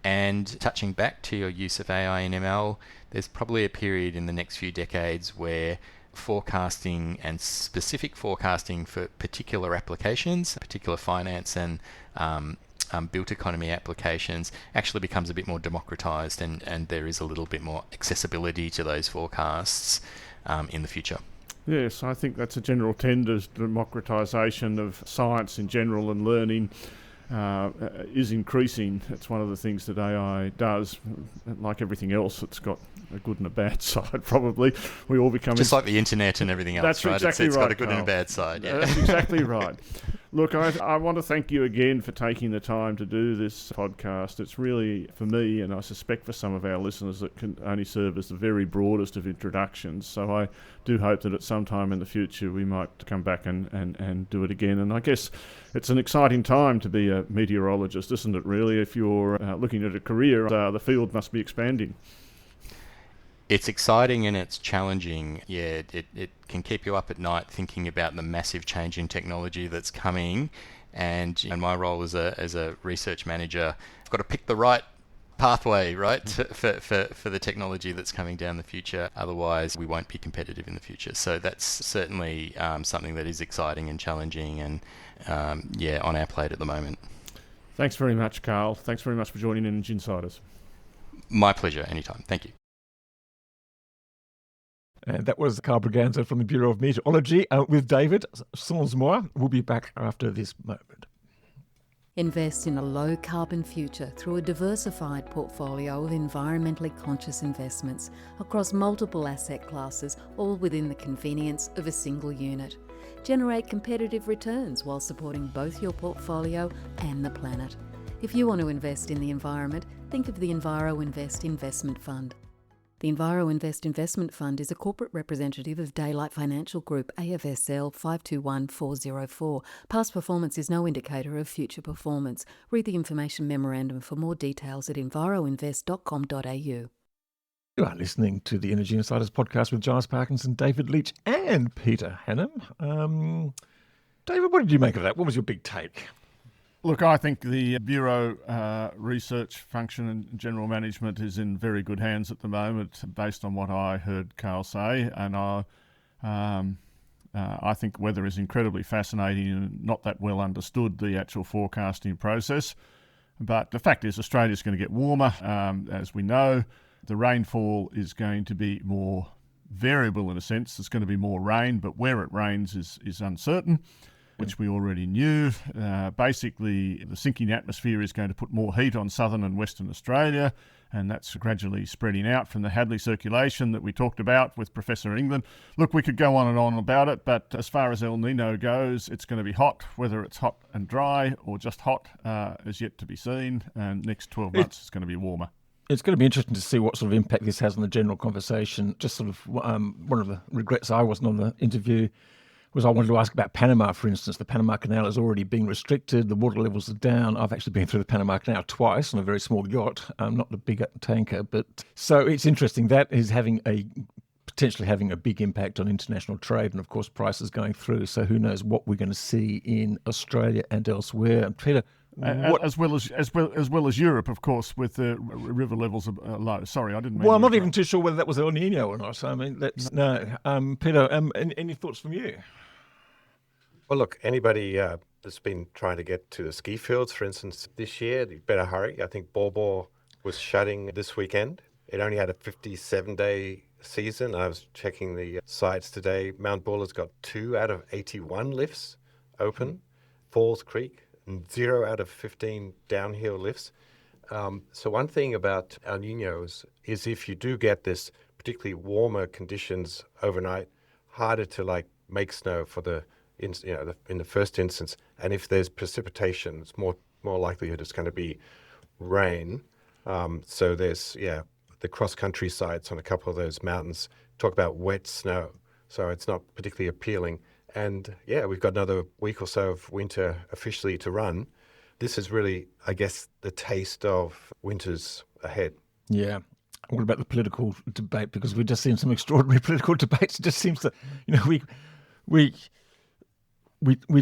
And touching back to your use of AI and ML, there's probably a period in the next few decades where forecasting and specific forecasting for particular applications, particular finance and built economy applications actually becomes a bit more democratized, and there is a little bit more accessibility to those forecasts in the future. Yes, I think that's a general trend as democratisation of science in general and learning is increasing. It's one of the things that AI does. Like everything else, it's got a good and a bad side, probably. We all become... Just like the internet and everything else, that's right? Exactly it's right, got a good Karl. and a bad side. Yeah. That's exactly right. Look, I want to thank you again for taking the time to do this podcast. It's really, for me, and I suspect for some of our listeners, it can only serve as the very broadest of introductions. So I do hope that at some time in the future we might come back and do it again. And I guess it's an exciting time to be a meteorologist, isn't it, really? If you're looking at a career, the field must be expanding. It's exciting and it's challenging. Yeah, it can keep you up at night thinking about the massive change in technology that's coming. And my role as a research manager, I've got to pick the right pathway, right, for the technology that's coming down the future. Otherwise, we won't be competitive in the future. So that's certainly something that is exciting and challenging and, on our plate at the moment. Thanks very much, Karl. Thanks very much for joining Energy Insiders. My pleasure, anytime. Thank you. And that was Karl Braganza from the Bureau of Meteorology with David Sansmoy. We'll be back after this moment. Invest in a low-carbon future through a diversified portfolio of environmentally conscious investments across multiple asset classes, all within the convenience of a single unit. Generate competitive returns while supporting both your portfolio and the planet. If you want to invest in the environment, think of the Enviro Invest Investment Fund. The Enviro Invest Investment Fund is a corporate representative of Daylight Financial Group, AFSL 521404. Past performance is no indicator of future performance. Read the information memorandum for more details at enviroinvest.com.au. You are listening to the Energy Insiders podcast with Giles Parkinson, David Leitch and Peter Hannam. David, what did you make of that? What was your big take? Look, I think the Bureau research function and general management is in very good hands at the moment, based on what I heard Karl say. And I think weather is incredibly fascinating and not that well understood, the actual forecasting process. But the fact is Australia's going to get warmer, as we know. The rainfall is going to be more variable in a sense. There's going to be more rain, but where it rains is uncertain, which we already knew. Basically, the sinking atmosphere is going to put more heat on southern and western Australia, and that's gradually spreading out from the Hadley circulation that we talked about with Professor England. Look, we could go on and on about it, but as far as El Niño goes, it's going to be hot. Whether it's hot and dry or just hot is yet to be seen, and next 12 months it's going to be warmer. It's going to be interesting to see what sort of impact this has on the general conversation. Just sort of one of the regrets I wasn't on the interview was I wanted to ask about Panama, for instance. The Panama Canal has already been restricted. The water levels are down. I've actually been through the Panama Canal twice on a very small yacht, not the big tanker. But so it's interesting. That is potentially having a big impact on international trade and, of course, prices going through. So who knows what we're going to see in Australia and elsewhere. Peter, as well as Europe, of course, with the river levels low. Sorry, I didn't mean. Well, I'm not even too sure whether that was El Niño or not. I mean, Peter, any thoughts from you? Well, look, anybody that's been trying to get to the ski fields, for instance, this year, you better hurry. I think Bor was shutting this weekend. It only had a 57-day season. I was checking the sites today. Mount Buller's got 2 out of 81 lifts open. Falls Creek, 0 out of 15 downhill lifts. So one thing about El Niños is if you do get this particularly warmer conditions overnight, harder to make snow for in the first instance. And if there's precipitation, it's more likelihood it's going to be rain. So there's the cross country sites on a couple of those mountains talk about wet snow. So it's not particularly appealing. And we've got another week or so of winter officially to run. This is really, I guess, the taste of winters ahead. Yeah. What about the political debate? Because we've just seen some extraordinary political debates. It just seems that, we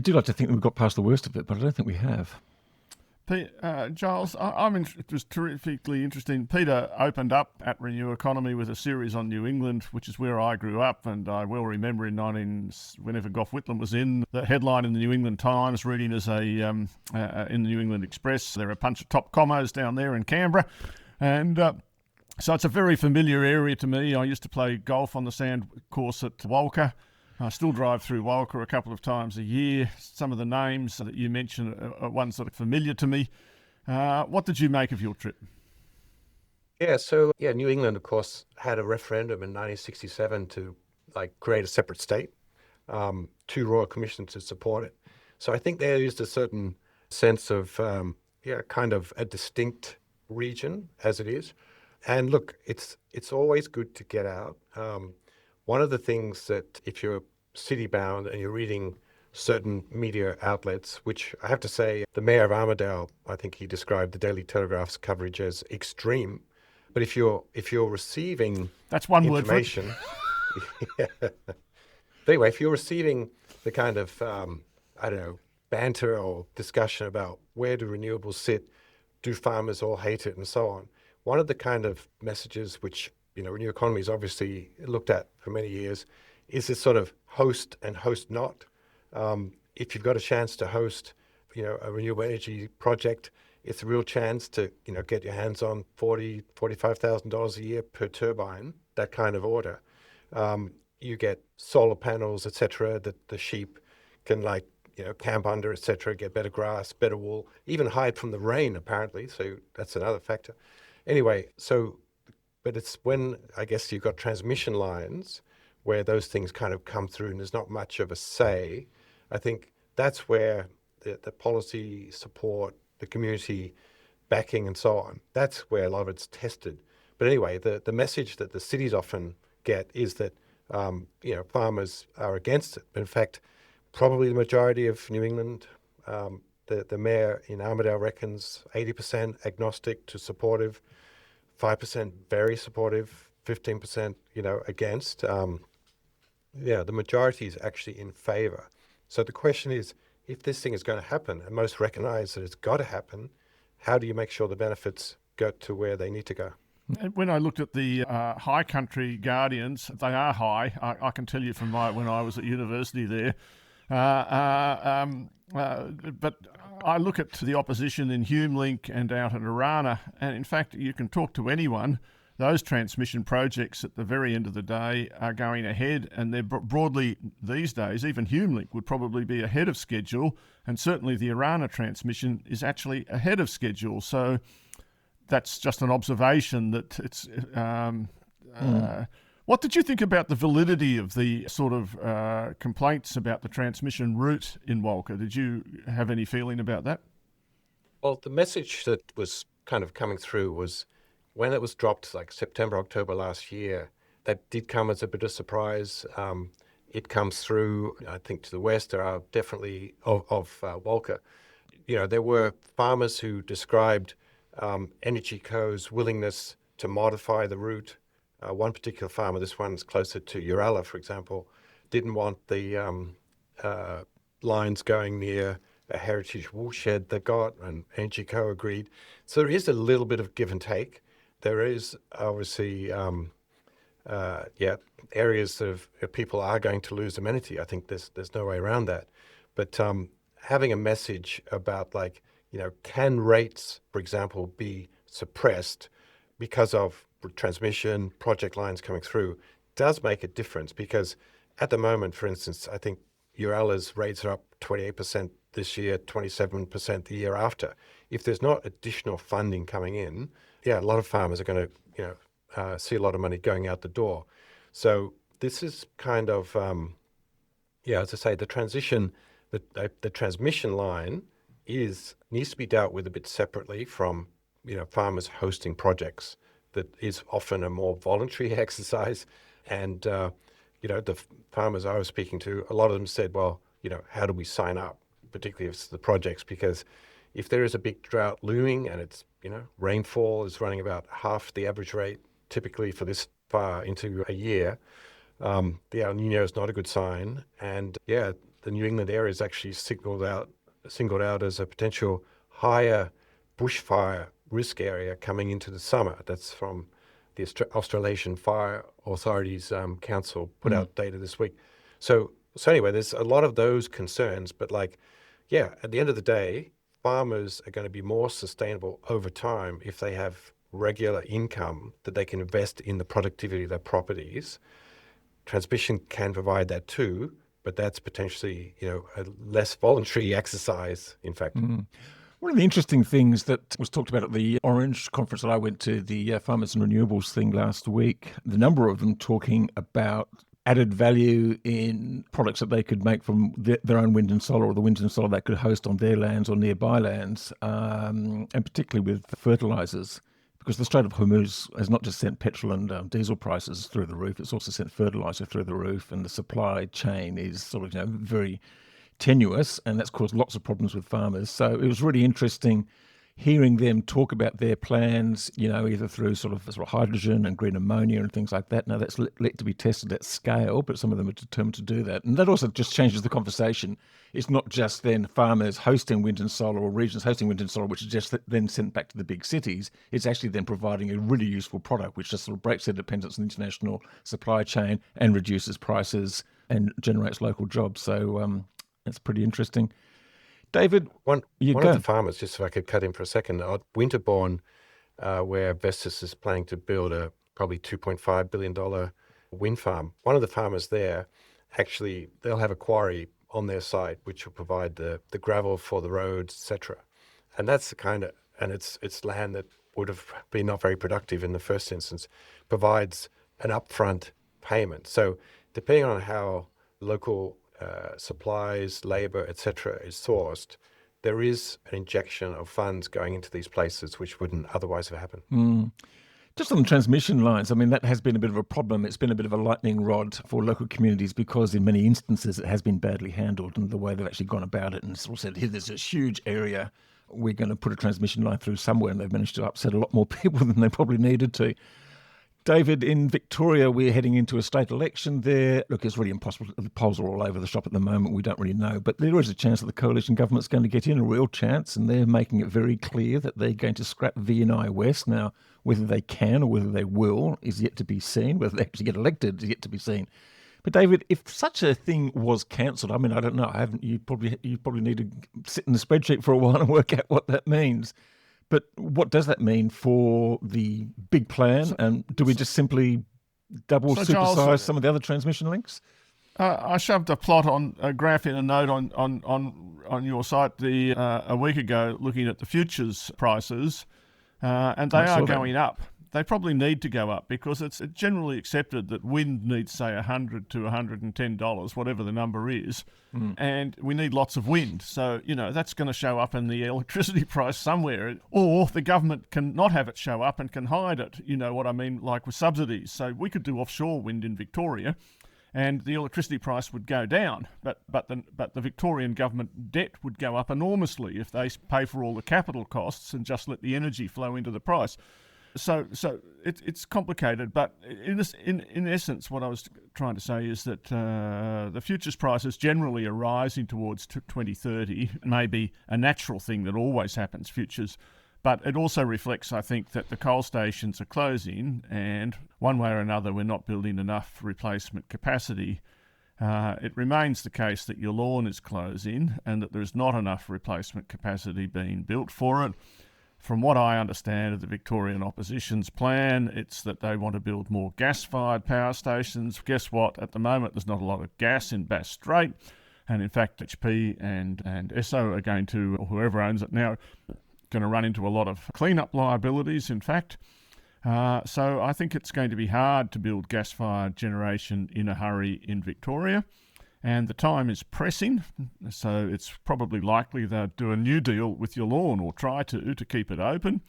do like to think that we've got past the worst of it, but I don't think we have. Giles, it was terrifically interesting. Peter opened up at Renew Economy with a series on New England, which is where I grew up, and I well remember whenever Gough Whitlam was in, the headline in the New England Times, reading as in the New England Express, there are a bunch of top commos down there in Canberra, and so it's a very familiar area to me. I used to play golf on the sand course at Walker. I still drive through Walker a couple of times a year. Some of the names that you mentioned are ones that are familiar to me. What did you make of your trip? New England, of course, had a referendum in 1967 to create a separate state. 2 royal commissions to support it. So I think there is a certain sense of kind of a distinct region as it is. And look, it's always good to get out. One of the things that if you're city-bound and you're reading certain media outlets, which I have to say, the Mayor of Armidale, I think he described the Daily Telegraph's coverage as extreme. But if you're receiving that's one information, word for it. But anyway, if you're receiving the kind of banter or discussion about where do renewables sit, do farmers all hate it, and so on, one of the kind of messages which Renew Economy is obviously looked at for many years, is this sort of host and host not. If you've got a chance to host, a renewable energy project, it's a real chance to, get your hands on $45,000 a year per turbine, that kind of order. You get solar panels, etc., that the sheep can camp under, etc., get better grass, better wool, even hide from the rain, apparently. So that's another factor. Anyway, but it's when, I guess, you've got transmission lines where those things kind of come through and there's not much of a say. I think that's where the policy support, the community backing and so on, that's where a lot of it's tested. But anyway, the message that the cities often get is that, farmers are against it. But in fact, probably the majority of New England, the mayor in Armidale reckons 80% agnostic to supportive, 5% very supportive, 15%, against. The majority is actually in favour. So the question is, if this thing is going to happen, and most recognise that it's got to happen, how do you make sure the benefits go to where they need to go? When I looked at the high country guardians, they are high. I can tell you from when I was at university there. But I look at the opposition in HumeLink and out at Arana, and in fact, you can talk to anyone. Those transmission projects at the very end of the day are going ahead, and they're broadly these days, even HumeLink would probably be ahead of schedule, and certainly the Arana transmission is actually ahead of schedule. So that's just an observation that it's... What did you think about the validity of the sort of complaints about the transmission route in Walker? Did you have any feeling about that? Well, the message that was kind of coming through was when it was dropped, like September, October last year, that did come as a bit of surprise. It comes through, I think, to the west. There are definitely of Walker. There were farmers who described Energy Co's willingness to modify the route. One particular farmer, this one's closer to Uralla, for example, didn't want the lines going near a heritage woolshed they got, and Energy Co agreed. So there is a little bit of give and take. There is obviously, areas of people are going to lose amenity. I think there's no way around that. But having a message about can rates, for example, be suppressed because of transmission project lines coming through does make a difference, because at the moment, for instance, I think Uralla's rates are up 28% this year, 27% the year after. If there's not additional funding coming in, a lot of farmers are going to see a lot of money going out the door. So this is kind of, as I say, the transition, the transmission line needs to be dealt with a bit separately from farmers hosting projects. That is often a more voluntary exercise. And, the farmers I was speaking to, a lot of them said, well, how do we sign up, particularly if it's the projects? Because if there is a big drought looming and it's, rainfall is running about half the average rate typically for this far into a year, the El Niño is not a good sign. And, the New England area is actually singled out as a potential higher bushfire risk area coming into the summer. That's from the Australasian Fire Authorities Council put out data this week. So anyway, there's a lot of those concerns, but at the end of the day, farmers are going to be more sustainable over time if they have regular income that they can invest in the productivity of their properties. Transmission can provide that too, but that's potentially, a less voluntary exercise, in fact. One of the interesting things that was talked about at the Orange conference that I went to, the Farmers and Renewables thing last week, the number of them talking about added value in products that they could make from their own wind and solar, or the wind and solar they could host on their lands or nearby lands, and particularly with fertilisers. Because the Strait of Hormuz has not just sent petrol and diesel prices through the roof, it's also sent fertiliser through the roof, and the supply chain is sort of very tenuous, and that's caused lots of problems with farmers. So it was really interesting hearing them talk about their plans, either through sort of hydrogen and green ammonia and things like that. Now that's let to be tested at scale, but some of them are determined to do that. And that also just changes the conversation. It's not just then farmers hosting wind and solar, or regions hosting wind and solar, which is just then sent back to the big cities. It's actually then providing a really useful product, which just sort of breaks their dependence on the international supply chain and reduces prices and generates local jobs. So that's pretty interesting. David, One you of go. the farmers, just if I could cut in for a second, at Winterbourne, where Vestas is planning to build a probably $2.5 billion wind farm. One of the farmers there, actually, they'll have a quarry on their site which will provide the gravel for the roads, etc. And that's the kind of, and it's land that would have been not very productive in the first instance, provides an upfront payment. So depending on how local supplies, labor, etc. is sourced, there is an injection of funds going into these places which wouldn't otherwise have happened. Just on the transmission lines, I mean, that has been a bit of a problem. It's been a bit of a lightning rod for local communities because in many instances it has been badly handled and the way they've actually gone about it and sort of said, here, there's this huge area, we're going to put a transmission line through somewhere, and they've managed to upset a lot more people than they probably needed to. David, in Victoria, we're heading into a state election there. Look, it's really impossible. The polls are all over the shop at the moment. We don't really know. But there is a chance that the coalition government's going to get in, a real chance, and they're making it very clear that they're going to scrap VNI West. Now, whether they can or whether they will is yet to be seen. Whether they actually get elected is yet to be seen. But David, if such a thing was cancelled, I mean, I don't know. I haven't. You probably need to sit in the spreadsheet for a while and work out what that means. But what does that mean for the big plan? And do we just simply double supersize Giles, some of the other transmission links? I shoved a plot on a graph in a note on your site a week ago, looking at the futures prices, and they are going up. They probably need to go up because it's generally accepted that wind needs, say, $100 to $110, whatever the number is, and we need lots of wind. So, that's going to show up in the electricity price somewhere. Or the government can not have it show up and can hide it, you know what I mean, like with subsidies. So we could do offshore wind in Victoria and the electricity price would go down, but the Victorian government debt would go up enormously if they pay for all the capital costs and just let the energy flow into the price. So it's complicated, but in essence, what I was trying to say is that the futures prices generally are rising towards 2030. It may be a natural thing that always happens, futures, but it also reflects, I think, that the coal stations are closing, and one way or another, we're not building enough replacement capacity. It remains the case that Yallourn is closing, and that there's not enough replacement capacity being built for it. From what I understand of the Victorian opposition's plan, it's that they want to build more gas-fired power stations. Guess what? At the moment, there's not a lot of gas in Bass Strait. And in fact, HP and Esso are going to, or whoever owns it now, going to run into a lot of clean-up liabilities, in fact. So I think it's going to be hard to build gas-fired generation in a hurry in Victoria. And the time is pressing, so it's probably likely they'll do a new deal with Yallourn or try to keep it open.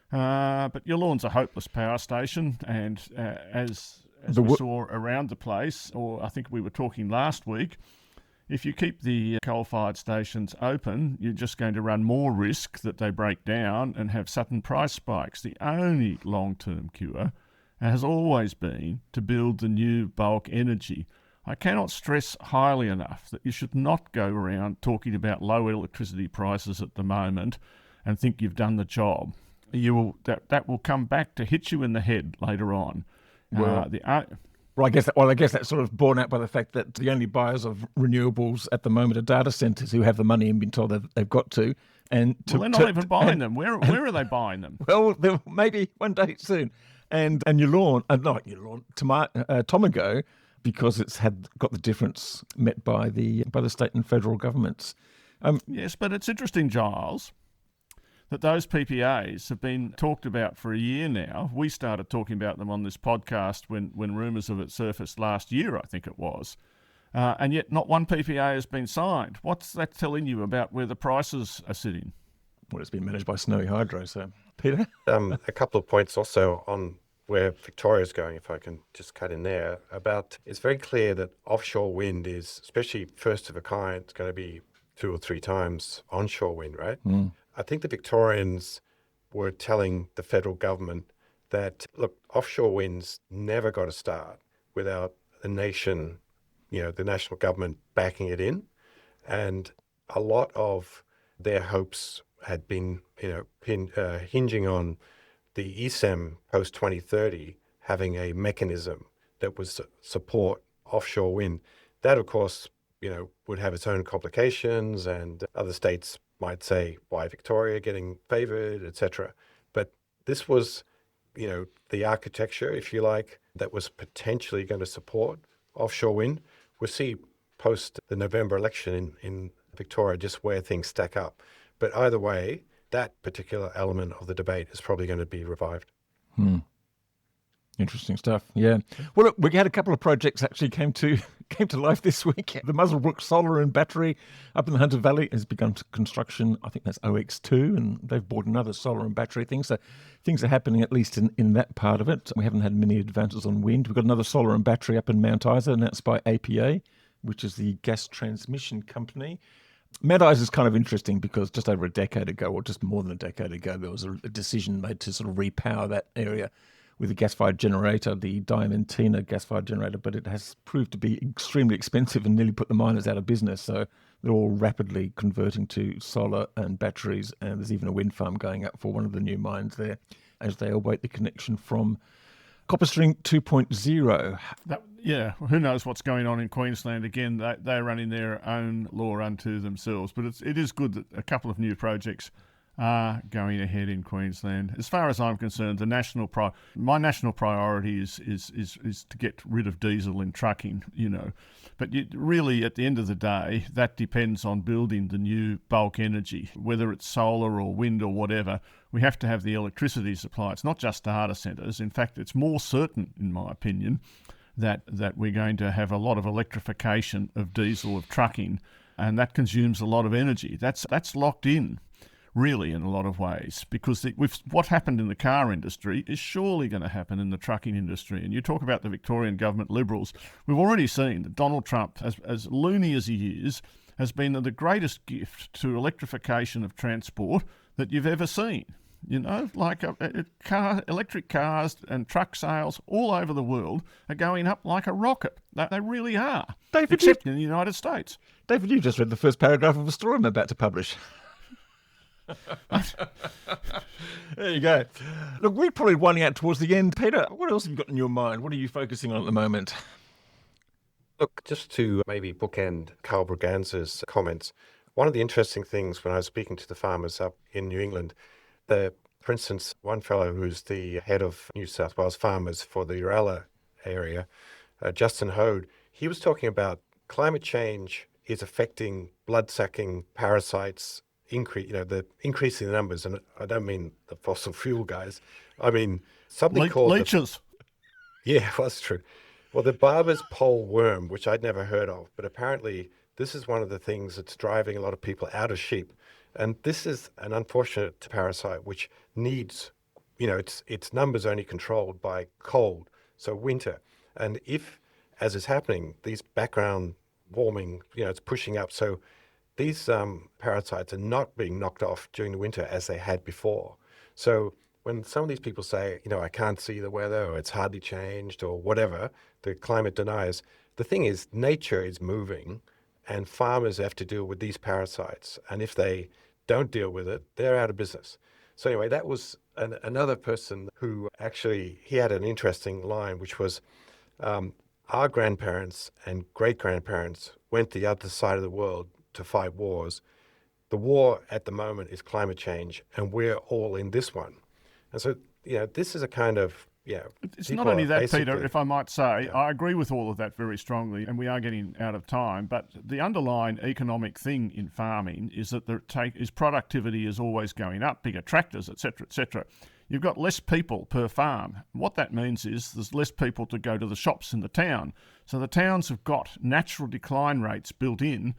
But Yallourn's a hopeless power station, and as we saw around the place, or I think we were talking last week, if you keep the coal-fired stations open, you're just going to run more risk that they break down and have sudden price spikes. The only long-term cure has always been to build the new bulk energy. I cannot stress highly enough that you should not go around talking about low electricity prices at the moment and think you've done the job. That will come back to hit you in the head later on. Well, I guess that's sort of borne out by the fact that the only buyers of renewables at the moment are data centres who have the money and been told that they've got to. And they're not even buying them. Where are they buying them? Well, maybe one day soon. And Yallourn, not Yallourn, Tomago, because it's got the difference met by the state and federal governments. Yes, but it's interesting, Giles, that those PPAs have been talked about for a year now. We started talking about them on this podcast when rumours of it surfaced last year, I think it was. And yet not one PPA has been signed. What's that telling you about where the prices are sitting? Well, it's been managed by Snowy Hydro, so Peter? A couple of points also on where Victoria's going, if I can just cut in there, it's very clear that offshore wind is, especially first of a kind, it's going to be 2 or 3 times onshore wind, right? I think the Victorians were telling the federal government that, look, offshore wind's never got to start without the nation, the national government backing it in. And a lot of their hopes had been, hinging on the ESEM post-2030 having a mechanism that would support offshore wind. That, of course, would have its own complications, and other states might say, why Victoria getting favoured, etc. But this was, the architecture, if you like, that was potentially going to support offshore wind. We'll see post the November election in Victoria just where things stack up. But either way, that particular element of the debate is probably going to be revived. Interesting stuff. Yeah. Well, look, we had a couple of projects actually came to life this week. The Muswellbrook Solar and Battery up in the Hunter Valley has begun construction. I think that's OX2, and they've bought another solar and battery thing. So things are happening at least in that part of it. We haven't had many advances on wind. We've got another solar and battery up in Mount Isa, and that's by APA, which is the gas transmission company. Mount Isa is kind of interesting because just over a decade ago, or just more than a decade ago, there was a decision made to sort of repower that area with a gas-fired generator, the Diamantina gas-fired generator, but it has proved to be extremely expensive and nearly put the miners out of business. So they're all rapidly converting to solar and batteries, and there's even a wind farm going up for one of the new mines there as they await the connection from Copperstring 2.0. Who knows what's going on in Queensland? Again, they're running their own law unto themselves. But it is good that a couple of new projects are going ahead in Queensland. As far as I'm concerned, my national priority is to get rid of diesel in trucking, But really, at the end of the day, that depends on building the new bulk energy, whether it's solar or wind or whatever. We have to have the electricity supply. It's not just data centres. In fact, it's more certain, in my opinion, that we're going to have a lot of electrification of diesel, of trucking, and that consumes a lot of energy. That's locked in, really, in a lot of ways, because what happened in the car industry is surely going to happen in the trucking industry. And you talk about the Victorian government Liberals, we've already seen that Donald Trump, as loony as he is, has been the greatest gift to electrification of transport that you've ever seen. Like electric cars and truck sales all over the world are going up like a rocket. They really are, except in the United States. David, you just read the first paragraph of a story I'm about to publish. There you go. Look, we're probably winding out towards the end. Peter, what else have you got in your mind? What are you focusing on at the moment? Look, just to maybe bookend Karl Braganza's comments, one of the interesting things when I was speaking to the farmers up in New England, for instance, one fellow who's the head of New South Wales farmers for the Uralla area, Justin Hode, he was talking about climate change is affecting blood-sucking parasites, increasing the numbers, and I don't mean the fossil fuel guys. I mean something called leeches. Yeah, well, that's true. Well, the barber's pole worm, which I'd never heard of, but apparently this is one of the things that's driving a lot of people out of sheep. And this is an unfortunate parasite which needs, its numbers only controlled by cold, so winter. And if, as is happening, these background warming, it's pushing up, so these parasites are not being knocked off during the winter as they had before. So when some of these people say, I can't see the weather, or it's hardly changed, or whatever, the climate deniers, the thing is, nature is moving, and farmers have to deal with these parasites. And if they don't deal with it, they're out of business. So anyway, that was another person who actually, he had an interesting line, which was, our grandparents and great-grandparents went the other side of the world to fight wars. The war at the moment is climate change, and we're all in this one. And so, this is a kind of, It's not only that, Peter, if I might say, I agree with all of that very strongly, and we are getting out of time, but the underlying economic thing in farming is that productivity is always going up, bigger tractors, etc., etc. You've got less people per farm. What that means is there's less people to go to the shops in the town. So the towns have got natural decline rates built in,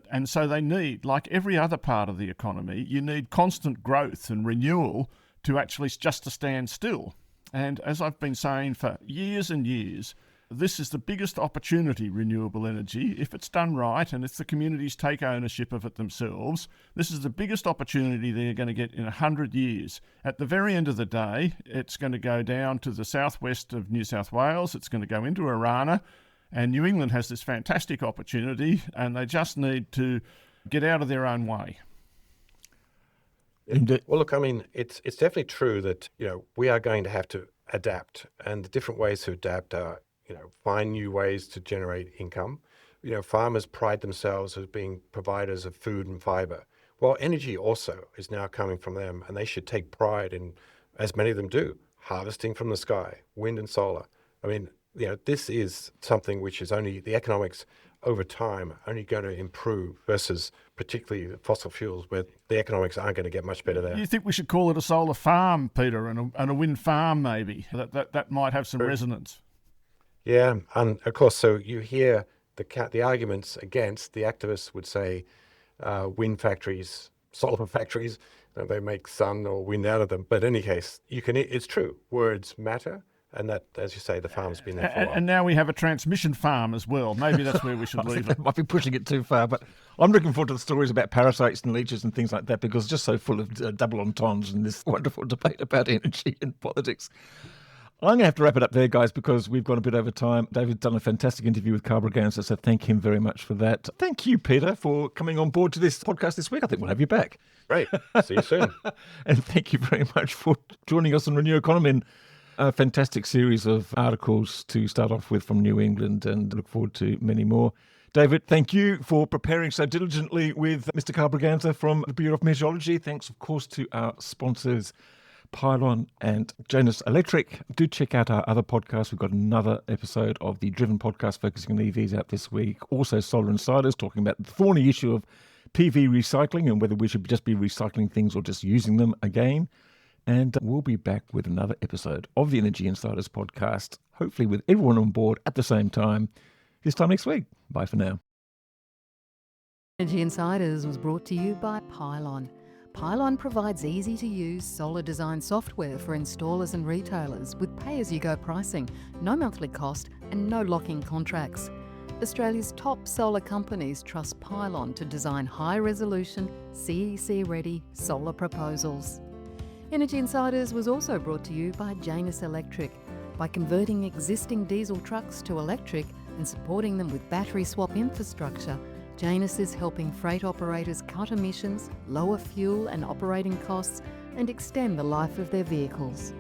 and so they need, like every other part of the economy, you need constant growth and renewal to actually just to stand still. And as I've been saying for years and years, this is the biggest opportunity, renewable energy, if it's done right and if the communities take ownership of it themselves. This is the biggest opportunity they're going to get in 100 years. At the very end of the day, it's going to go down to the southwest of New South Wales. It's going to go into Arana. And New England has this fantastic opportunity, and they just need to get out of their own way. Well, look, I mean, it's definitely true that, we are going to have to adapt, and the different ways to adapt are, find new ways to generate income, farmers pride themselves as being providers of food and fiber. Well, energy also is now coming from them, and they should take pride in, as many of them do, harvesting from the sky, wind and solar. I mean, this is something which is only the economics over time only going to improve versus particularly fossil fuels, where the economics aren't going to get much better there. You think we should call it a solar farm, Peter, and a wind farm maybe? That might have some resonance. Yeah, and of course, so you hear the arguments against. The activists would say wind factories, solar factories, they make sun or wind out of them. But in any case, it's true. Words matter. And that, as you say, the farm's been there for a while. And now we have a transmission farm as well. Maybe that's where we should leave it. Might be pushing it too far, but I'm looking forward to the stories about parasites and leeches and things like that, because it's just so full of double entendres and this wonderful debate about energy and politics. I'm going to have to wrap it up there, guys, because we've gone a bit over time. David's done a fantastic interview with Karl Braganza, so thank him very much for that. Thank you, Peter, for coming on board to this podcast this week. I think we'll have you back. Great. See you soon. And thank you very much for joining us on Renew Economy. A fantastic series of articles to start off with from New England, and look forward to many more. David, thank you for preparing so diligently with Mr. Karl Braganza from the Bureau of Meteorology. Thanks, of course, to our sponsors, Pylon and Janus Electric. Do check out our other podcasts. We've got another episode of the Driven podcast focusing on EVs out this week. Also, Solar Insiders, talking about the thorny issue of PV recycling and whether we should just be recycling things or just using them again. And we'll be back with another episode of the Energy Insiders podcast, hopefully with everyone on board at the same time, this time next week. Bye for now. Energy Insiders was brought to you by Pylon. Pylon provides easy-to-use solar design software for installers and retailers with pay-as-you-go pricing, no monthly cost and no lock-in contracts. Australia's top solar companies trust Pylon to design high-resolution, CEC-ready solar proposals. Energy Insiders was also brought to you by Janus Electric. By converting existing diesel trucks to electric and supporting them with battery swap infrastructure, Janus is helping freight operators cut emissions, lower fuel and operating costs, and extend the life of their vehicles.